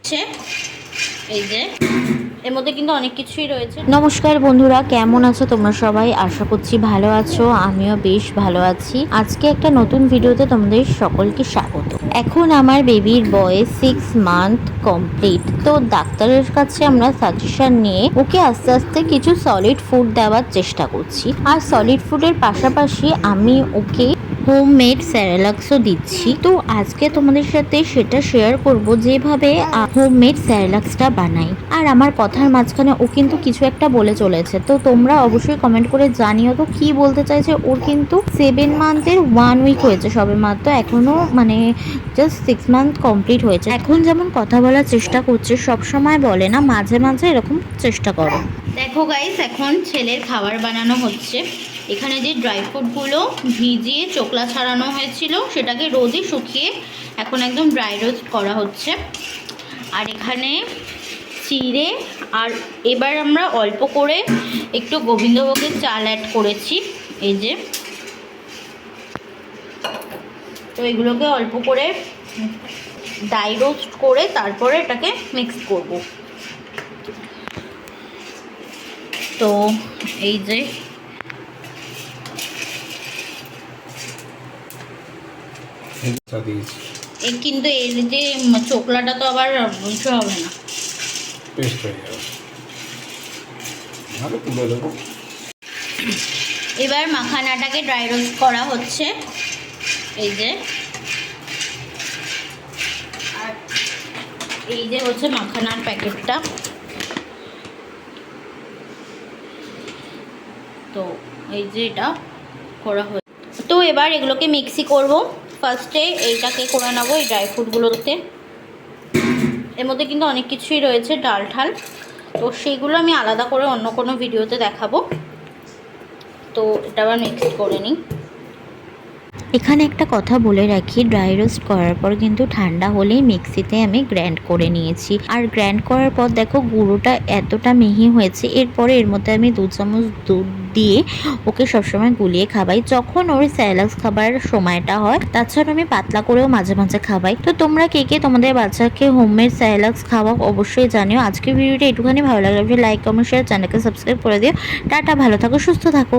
হচ্ছে এই যে এর মধ্যে কিন্তু অনেক কিছুই রয়েছে। নমস্কার বন্ধুরা, কেমন আছো তোমরা সবাই? আশা করছি ভালো আছো, আমিও বেশ ভালো আছি। আজকে একটা নতুন ভিডিওতে তোমাদের সকলকে স্বাগত। এখন আমার বেবির বয়স 6 মান্থ কমপ্লিট। তো ডাক্তারের কাছে আমরা সাজেশন নিয়ে ওকে আস্তে আস্তে কিছু সলিড ফুড দেওয়ার চেষ্টা করছি। আর সলিড ফুডের পাশাপাশি আমি ওকে হোমমেড স্যারেলাক্সও দিচ্ছি। তো আজকে তোমাদের সাথে সেটা শেয়ার করব যেভাবে হোমমেড স্যারেলাক্সটা বানাই। আর আমার কথার মাঝখানে ও কিন্তু কিছু একটা বলে চলেছে, তো তোমরা অবশ্যই কমেন্ট করে জানিও তো কি বলতে চাইছে। ওর কিন্তু 7 মান্থের 1 উইক হয়েছে সবে মাত্র, এখনো মানে জাস্ট 6 মান্থ কমপ্লিট হয়েছে। এখন যেমন কথা বলার চেষ্টা করছে, সব সময় বলে না, মাঝে মাঝে এরকম চেষ্টা করো। দেখো গাইস, এখন ছেলের খাবার বানানো হচ্ছে। এখানে যে ড্রাই ফ্রুটগুলো ভিজিয়ে চোকলা ছাড়ানো হয়েছিল সেটাকে রোদে শুকিয়ে এখন একদম ড্রাই রোস্ট করা হচ্ছে। আর এখানে চিড়ে, আর এবার আমরা অল্প করে একটু গোবিন্দভোগের চাল অ্যাড করেছি এই যে। তো এগুলোকে অল্প করে ড্রাই রোস্ট করে তারপরে এটাকে মিক্স করব। তো এই যে কিন্তু এর যে চোকলাটা তো আবার বুঝতে হবে না, পেস্ট হয়ে যাবে। ভালো তুলে দেবো। এবার মাখানাটাকে ড্রাই রোস্ট করা হচ্ছে এই যে। আর এই যে হচ্ছে মাখানার প্যাকেটটা। তো এই যে এটা করা হচ্ছে। তো এবার এগুলোকে মিক্সি করব। ফার্স্টে এইটাকে করে নেবো এই ড্রাই ফ্রুটগুলোতে। এর মধ্যে কিন্তু অনেক কিছুই রয়েছে, ডাল ঠাল, তো সেইগুলো আমি আলাদা করে অন্য কোনো ভিডিওতে দেখাবো। তো এটা আবার মিক্স করে নিই। এখানে একটা কথা বলে রাখি, ড্রাই রোস্ট করার পর কিন্তু ঠান্ডা হলেই মিক্সিতে আমি গ্র্যান্ড করে নিয়েছি। আর গ্র্যান্ড করার পর দেখো গুঁড়োটা এতটা মিহি হয়েছে। এরপরে এর মধ্যে আমি 2 চামচ দুধ দিয়ে ওকে সবসময় গুলিয়ে খাওয়াই যখন ওর স্যালাক্স খাবার সময়টা হয়। তাছাড়া আমি পাতলা করেও মাঝে মাঝে খাওয়াই। তো তোমরা কে কে তোমাদের বাচ্চাকে হোমমেড স্যালাক্স খাওয়াও অবশ্যই জানিও। আজকের ভিডিওটা একটুখানি ভালো লাগলে লাইক কমেন্ট শেয়ার, চ্যানেলকে সাবস্ক্রাইব করে দিও। টাটা, ভালো থাকো, সুস্থ থাকো।